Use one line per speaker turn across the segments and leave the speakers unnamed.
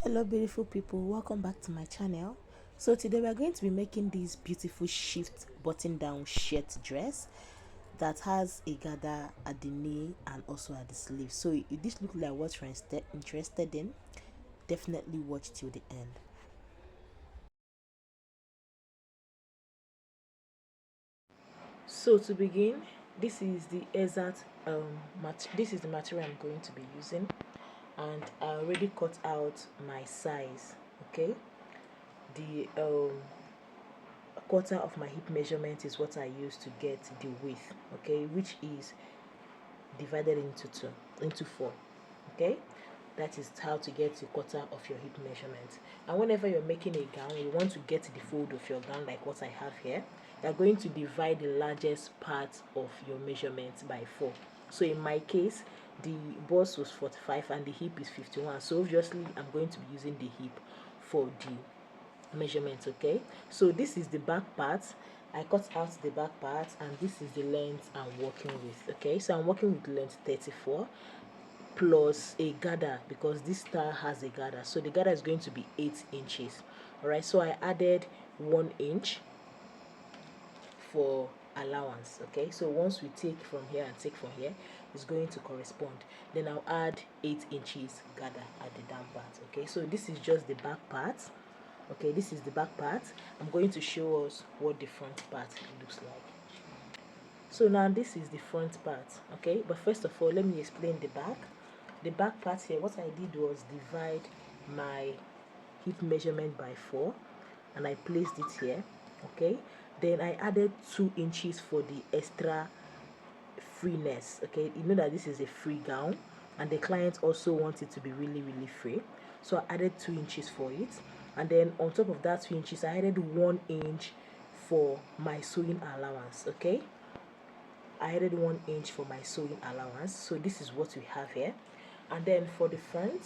Hello beautiful people, welcome back to my channel. So today we are going to be making this beautiful shift button down shirt dress that has a gather at the knee and also at the sleeve. So if this looks like what you're interested in, definitely watch till the end. So to begin, this is the exact this is the material I'm going to be using, and I already cut out my size. Okay, the quarter of my hip measurement is what I use to get the width, okay, which is divided into four. Okay, that is how to get the quarter of your hip measurement. And whenever you're making a gown, you want to get the fold of your gown like what I have here, you're going to divide the largest part of your measurement by 4. So in my case, the bust was 45 and the hip is 51, so obviously I'm going to be using the hip for the measurement. Okay, so this is the back part. I cut out the back part, and this is the length I'm working with. Okay, so I'm working with length 34 plus a gather, because this style has a gather, so the gather is going to be 8 inches. All right, so I added 1 inch for allowance. Okay, so once we take from here and take from here, it's going to correspond. Then I'll add 8 inches gather at the down part. Okay, so this is just the back part. Okay, this is the back part. I'm going to show us what the front part looks like. So now this is the front part. Okay, but first of all, let me explain the back. The back part here, what I did was divide my hip measurement by 4, and I placed it here. Okay, then I added 2 inches for the extra freeness. Okay, you know that this is a free gown, and the client also wants it to be really free, so I added 2 inches for it. And then on top of that 2 inches, I added 1 inch for my sewing allowance. Okay, I added 1 inch for my sewing allowance. So this is what we have here. And then for the front,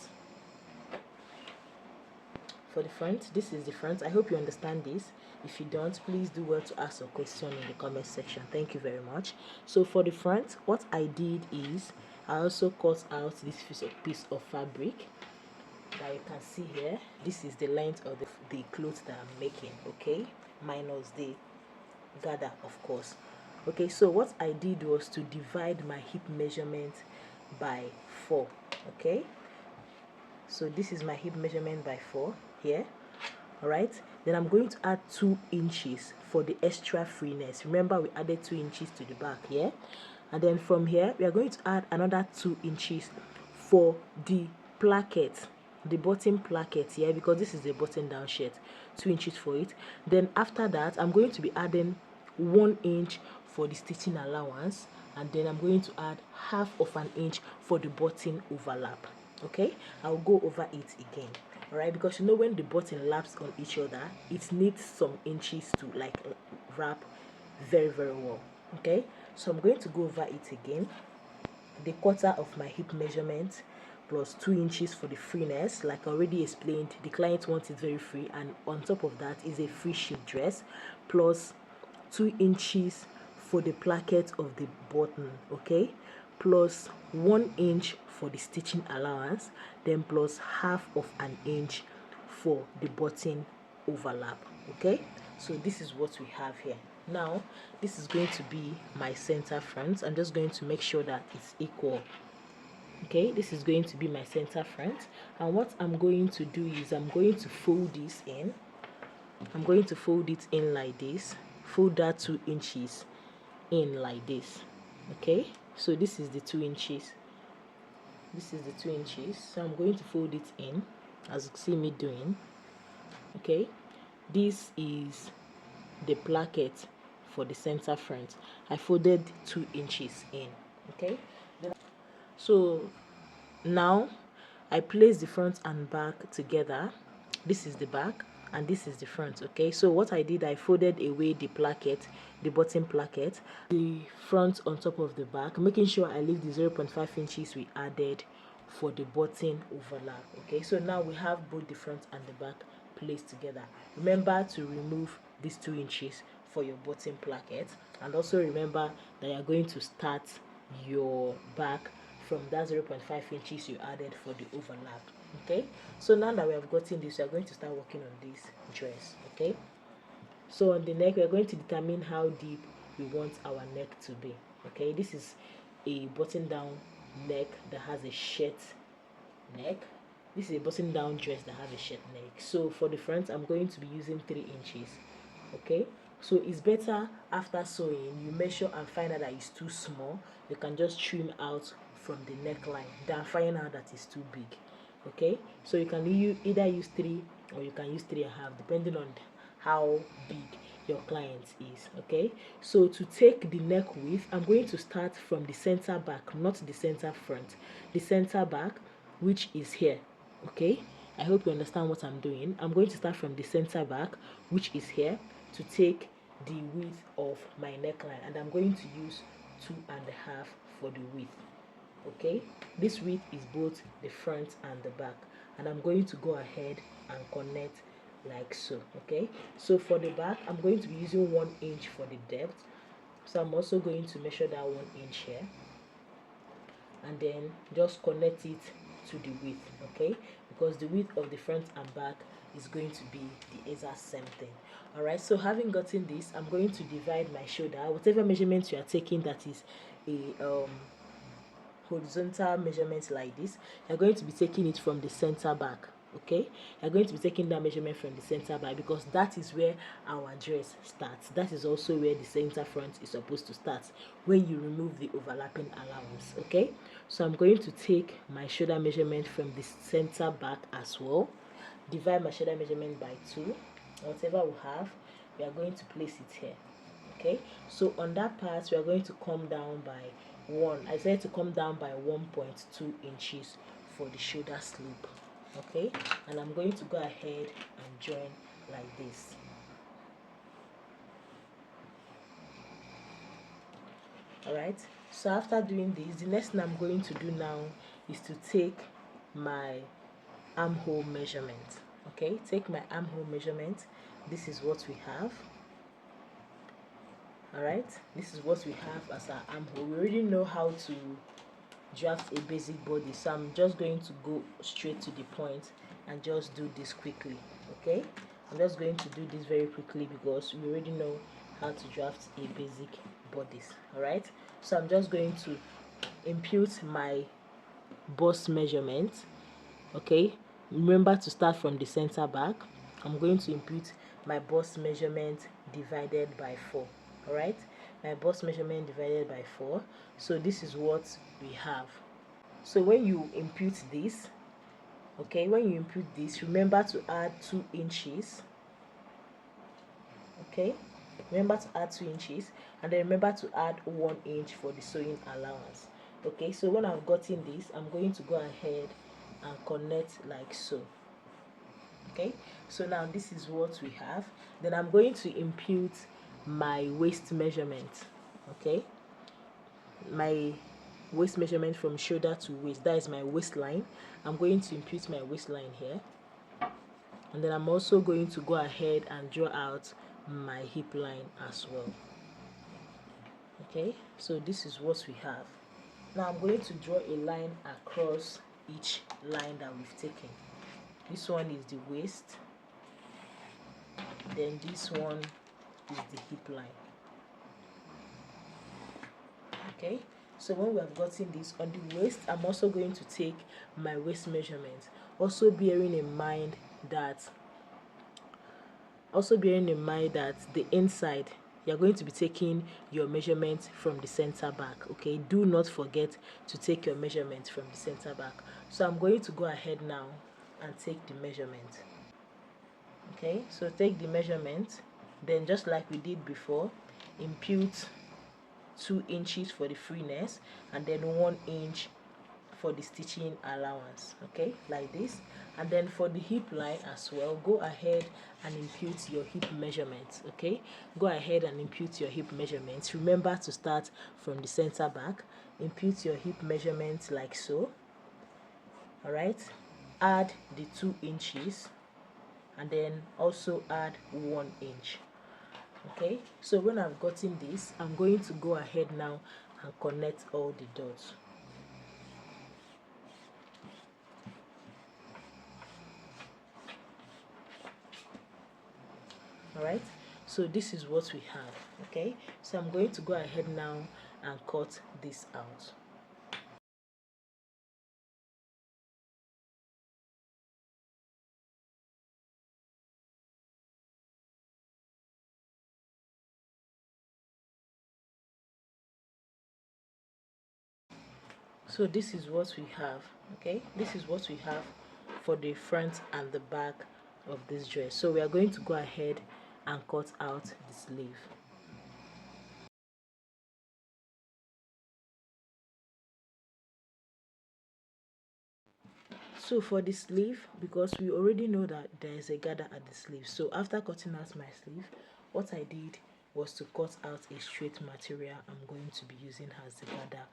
this is the front. I hope you understand this. If you don't, please do well to ask a question in the comment section. Thank you very much. So for the front, what I did is I also cut out this piece of fabric that you can see here. This is the length of the clothes that I'm making, okay, minus the gather, of course. Okay, so what I did was to divide my hip measurement by 4. Okay, so this is my hip measurement by 4 here. All right, then I'm going to add 2 inches for the extra freeness. Remember, we added 2 inches to the back here, and then from here we are going to add another 2 inches for the placket, the bottom placket here, because this is the button down shirt. 2 inches for it. Then after that, I'm going to be adding 1 inch for the stitching allowance, and then I'm going to add half of an inch for the button overlap. Okay, I'll go over it again. All right, because you know when the button laps on each other, it needs some inches to like wrap very well. Okay, so I'm going to go over it again. The quarter of my hip measurement plus 2 inches for the freeness. Like I already explained, the client wants it very free, and on top of that is a free shift dress, plus 2 inches for the placket of the button. Okay, plus 1 inch for the stitching allowance, then plus half of an inch for the button overlap. Okay, so this is what we have here. Now this is going to be my center front. I'm just going to make sure that it's equal. Okay, this is going to be my center front, and what I'm going to do is I'm going to fold this in. I'm going to fold it in like this, fold that 2 inches in like this. Okay, so this is the 2 inches, this is the 2 inches, so I'm going to fold it in as you see me doing. Okay, this is the placket for the center front. I folded 2 inches in. Okay, so now I place the front and back together. This is the back and this is the front. Okay, so what I did, I folded away the placket, the bottom placket, the front on top of the back, making sure I leave the 0.5 inches we added for the button overlap. Okay, so now we have both the front and the back placed together. Remember to remove these 2 inches for your bottom placket, and also remember that you're going to start your back from that 0.5 inches you added for the overlap. Okay, so now that we have gotten this, we are going to start working on this dress. Okay, so on the neck, we are going to determine how deep we want our neck to be. Okay, this is a button down neck that has a shirt neck. This is a button down dress that has a shirt neck. So for the front, I'm going to be using 3 inches. Okay, so it's better after sewing you measure and find out that it's too small, you can just trim out from the neckline than find out that it's too big. Okay, so you can either use 3 or you can use 3.5 depending on how big your client is. Okay, so to take the neck width, I'm going to start from the center back, not the center front, the center back, which is here. Okay, I hope you understand what I'm doing. I'm going to start from the center back, which is here, to take the width of my neckline, and I'm going to use 2.5 for the width. Okay, this width is both the front and the back, and I'm going to go ahead and connect like so. Okay, so for the back, I'm going to be using 1 inch for the depth, so I'm also going to measure that 1 inch here and then just connect it to the width. Okay, because the width of the front and back is going to be the exact same thing. All right, so having gotten this, I'm going to divide my shoulder, whatever measurement you are taking that is a horizontal measurement like this, you're going to be taking it from the center back. Okay, you're going to be taking that measurement from the center back because that is where our dress starts. That is also where the center front is supposed to start when you remove the overlapping allowance. Okay, so I'm going to take my shoulder measurement from the center back as well, divide my shoulder measurement by 2, whatever we have, we are going to place it here. Okay, so on that part we are going to come down by 1. I said to come down by 1.2 inches for the shoulder slope. Okay, and I'm going to go ahead and join like this. All right, so after doing this, the next thing I'm going to do now is to take my armhole measurement. Okay, take my armhole measurement. This is what we have. Alright, this is what we have as our armhole. We already know how to draft a basic body, so I'm just going to go straight to the point and just do this quickly. Okay, I'm just going to do this very quickly because we already know how to draft a basic bodice. Alright, so I'm just going to impute my bust measurement. Okay, remember to start from the center back. I'm going to impute my bust measurement divided by 4. All right, my bust measurement divided by 4. So this is what we have. So when you impute this, okay, when you impute this, remember to add 2 inches. Okay, remember to add 2 inches, and then remember to add 1 inch for the sewing allowance. Okay, so when I've gotten this, I'm going to go ahead and connect like so. Okay, so now this is what we have. Then I'm going to impute my waist measurement. Okay, my waist measurement from shoulder to waist, that is my waistline. I'm going to impute my waistline here, and then I'm also going to go ahead and draw out my hip line as well. Okay, so this is what we have. Now I'm going to draw a line across each line that we've taken. This one is the waist, then this one is the hip line. Okay, so when we have gotten this on the waist, I'm also going to take my waist measurement, also bearing in mind that the inside, you're going to be taking your measurement from the center back. Okay, do not forget to take your measurement from the center back. So I'm going to go ahead now and take the measurement. Okay, so take the measurement, then just like we did before, impute 2 inches for the freeness and then 1 inch for the stitching allowance. Okay, like this. And then for the hip line as well, go ahead and impute your hip measurements. Okay, go ahead and impute your hip measurements. Remember to start from the center back. Impute your hip measurements like so. All right, add the 2 inches and then also add 1 inch. Okay, so when I've gotten this, I'm going to go ahead now and connect all the dots. All right, so this is what we have. Okay, so I'm going to go ahead now and cut this out. So this is what we have. Okay, this is what we have for the front and the back of this dress. So we are going to go ahead and cut out the sleeve. So for the sleeve, because we already know that there is a gather at the sleeve, so after cutting out my sleeve, what I did was to cut out a straight material I'm going to be using as the gather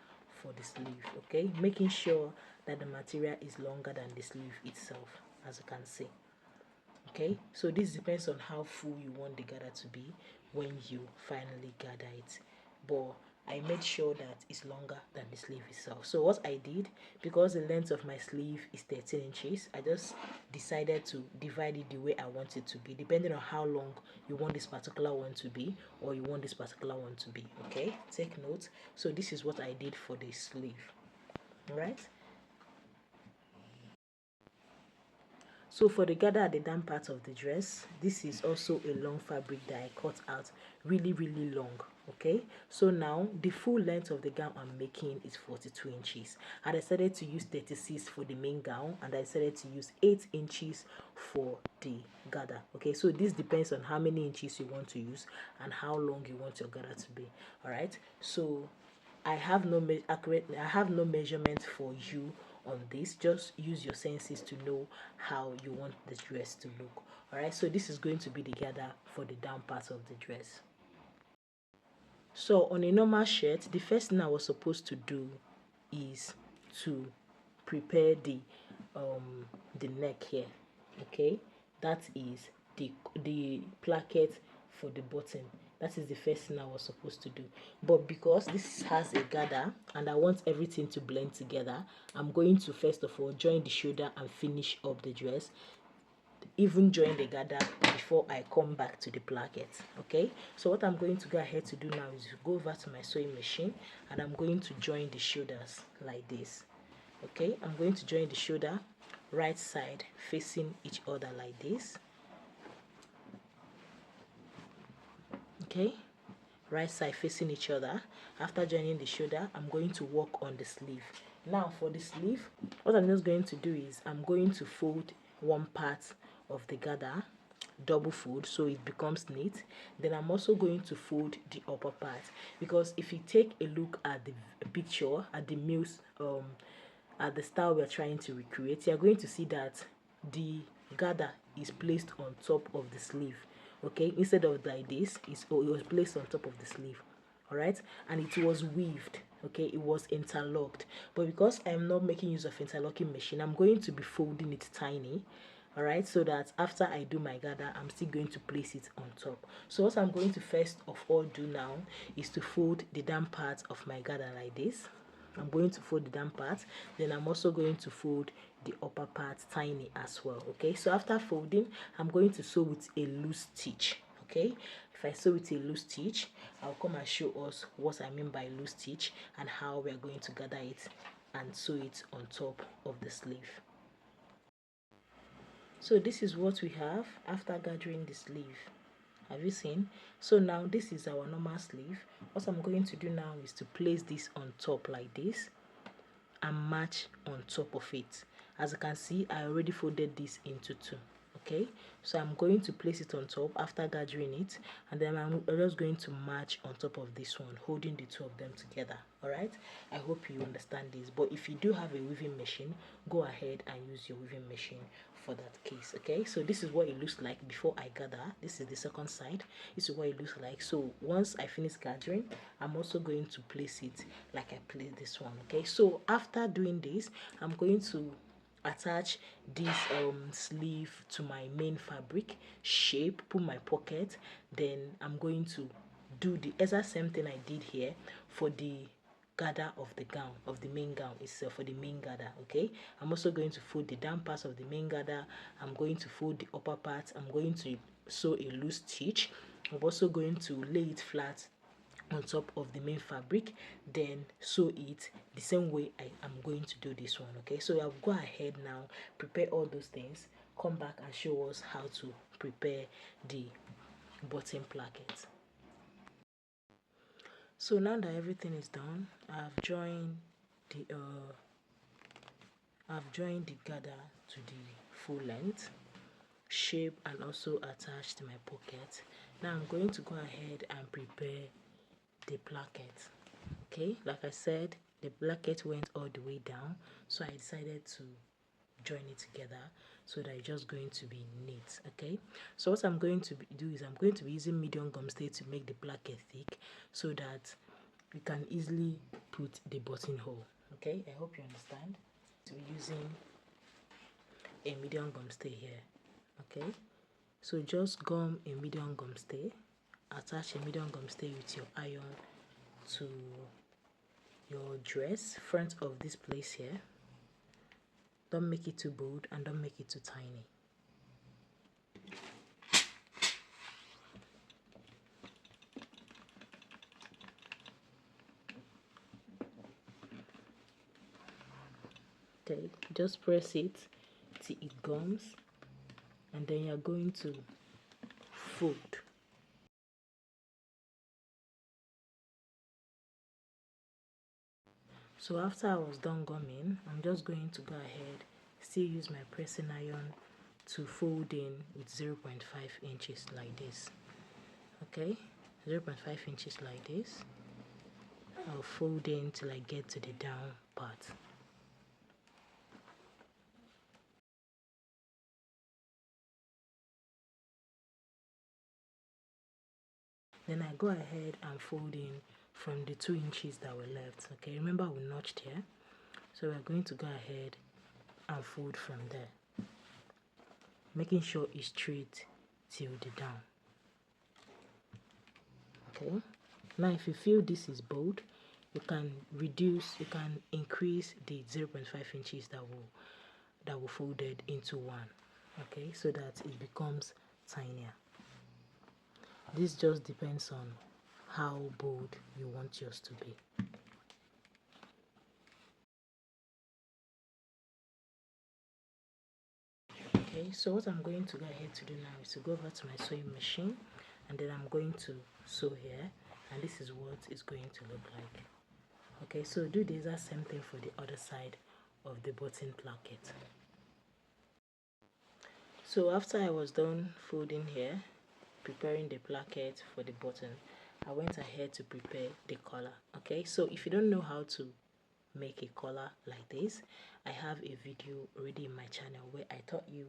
for the sleeve. Okay, making sure that the material is longer than the sleeve itself, as you can see. Okay, so this depends on how full you want the gather to be when you finally gather it, but I made sure that it's longer than the sleeve itself. So what I did, because the length of my sleeve is 13 inches, I just decided to divide it the way I want it to be, depending on how long you want this particular one to be, or you want this particular one to be. Okay, take note. So this is what I did for the sleeve. All right. So for the gather at the down part of the dress, this is also a long fabric that I cut out really long. Okay, so now the full length of the gown I'm making is 42 inches. I decided to use 36 for the main gown, and I decided to use 8 inches for the gather. Okay, so this depends on how many inches you want to use and how long you want your gather to be. All right, so I have no measurement for you on this. Just use your senses to know how you want the dress to look. All right, so this is going to be the gather for the down part of the dress. So on a normal shirt, the first thing I was supposed to do is to prepare the neck here. Okay, that is the placket for the button. That is the first thing I was supposed to do. But because this has a gather and I want everything to blend together, I'm going to first of all join the shoulder and finish up the dress, even join the gather before I come back to the placket. Okay, so what I'm going to go ahead to do now is go over to my sewing machine and I'm going to join the shoulders like this. Okay, I'm going to join the shoulder right side facing each other like this. Okay, right side facing each other. After joining the shoulder, I'm going to work on the sleeve. Now for the sleeve, what I'm just going to do is I'm going to fold one part of the gather, double fold so it becomes neat. Then I'm also going to fold the upper part, because if you take a look at the picture at the at the style we're trying to recreate, you're going to see that the gather is placed on top of the sleeve. Okay, instead of like this, it was placed on top of the sleeve. All right, and it was weaved. Okay, it was interlocked, but because I'm not making use of interlocking machine, I'm going to be folding it tiny. All right, so that after I do my gather, I'm still going to place it on top. So what I'm going to first of all do now is to fold the down part of my gather like this. I'm going to fold the down part, then I'm also going to fold the upper part tiny as well. Okay, so after folding, I'm going to sew with a loose stitch. Okay, if I sew with a loose stitch, I'll come and show us what I mean by loose stitch and how we're going to gather it and sew it on top of the sleeve. So this is what we have after gathering the sleeve. Have you seen? So now this is our normal sleeve. What I'm going to do now is to place this on top like this and match on top of it. As you can see, I already folded this into two. Okay, so I'm going to place it on top after gathering it, and then I'm just going to match on top of this one, holding the two of them together. All right, I hope you understand this, but if you do have a weaving machine, go ahead and use your weaving machine for that case. Okay, so this is what it looks like before I gather. This is the second side. This is what it looks like. So once I finish gathering, I'm also going to place it like I placed this one. Okay, so after doing this, I'm going to attach this sleeve to my main fabric shape, put my pocket, then I'm going to do the exact same thing I did here for the gather of the gown, of the main gown itself, for the main gather. Okay, I'm also going to fold the down part of the main gather. I'm going to fold the upper part. I'm going to sew a loose stitch. I'm also going to lay it flat on top of the main fabric, then sew it the same way I am going to do this one. Okay, so I'll go ahead now, prepare all those things, come back and show us how to prepare the button placket. So now that everything is done, the I've joined the gather to the full length shape and also attached my pocket. Now I'm going to go ahead and prepare the placket. Okay, like I said, the placket went all the way down, so I decided to join it together so that it's just going to be neat. Okay, so what I'm going to do is I'm going to be using medium gum stay to make the placket thick so that you can easily put the buttonhole. Okay, I hope you understand. So we're using a medium gum stay here. Okay, so just gum a medium gum stay, attach a medium gum stay with your iron to your dress front of this place here. Don't make it too bold and don't make it too tiny. Okay, just press it till it gums, and then you're going to fold. So after I was done gumming, I'm just going to go ahead, still use my pressing iron to fold in with 0.5 inches like this. Okay, 0.5 inches like this. I'll fold in till I get to the down part. Then I go ahead and fold in from the 2 inches that were left. Okay, remember we notched here, so we're going to go ahead and fold from there, making sure it's straight till the down. Okay, now if you feel this is bold, you can increase the 0.5 inches that will folded into 1. Okay, so that it becomes tinier. This just depends on how bold you want yours to be. Okay, so what I'm going to go ahead to do now is to go over to my sewing machine, and then I'm going to sew here, and this is what it's going to look like. Okay, so do the exact same thing for the other side of the button placket. So after I was done folding here, preparing the placket for the button, I went ahead to prepare the collar. Okay, so if you don't know how to make a collar like this, I have a video already in my channel where I taught you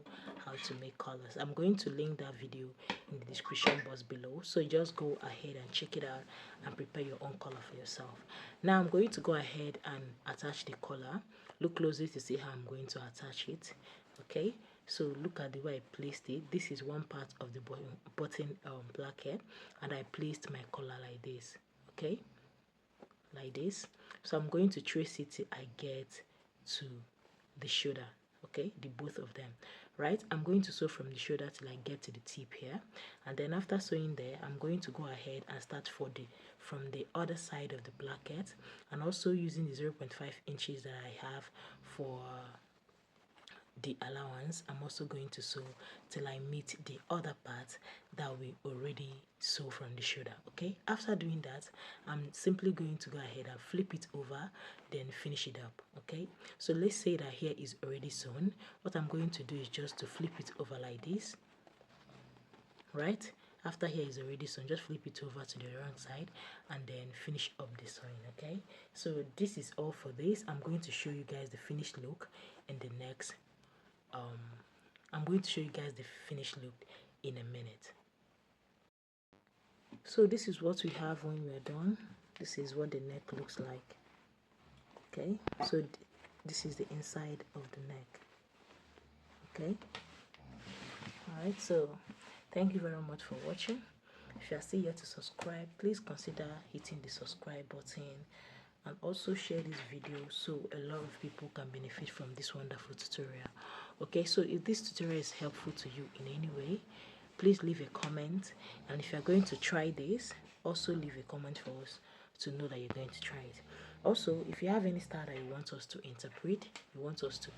how to make collars. I'm going to link that video in the description box below, so just go ahead and check it out and prepare your own collar for yourself. Now I'm going to go ahead and attach the collar. Look closely to see how I'm going to attach it. Okay, so look at the way I placed it. This is one part of the button placket, and I placed my collar like this. Okay, like this. So I'm going to trace it till I get to the shoulder. Okay, the both of them, right? I'm going to sew from the shoulder till I get to the tip here, and then after sewing there, I'm going to go ahead and start folding from the other side of the placket, and also using the 0.5 inches that I have for the allowance. I'm also going to sew till I meet the other part that we already sew from the shoulder. Okay, after doing that, I'm simply going to go ahead and flip it over, then finish it up. Okay, so let's say that here is already sewn. What I'm going to do is just to flip it over like this, right? After here is already sewn, just flip it over to the wrong side and then finish up the sewing. Okay, so this is all for this. I'm going to show you guys the finished look in the next I'm going to show you guys the finished look in a minute. So this is what we have when we're done. This is what the neck looks like. Okay, so this is the inside of the neck. Okay, alright, so thank you very much for watching. If you are still here to subscribe, please consider hitting the subscribe button and also share this video so a lot of people can benefit from this wonderful tutorial. Okay, so if this tutorial is helpful to you in any way, please leave a comment, and if you're going to try this, also leave a comment for us to know that you're going to try it. Also, if you have any style that you want us to interpret, you want us to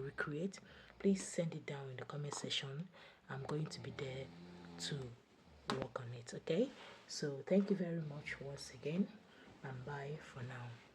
recreate, please send it down in the comment section. I'm going to be there to work on it. Okay, so thank you very much once again, and bye for now.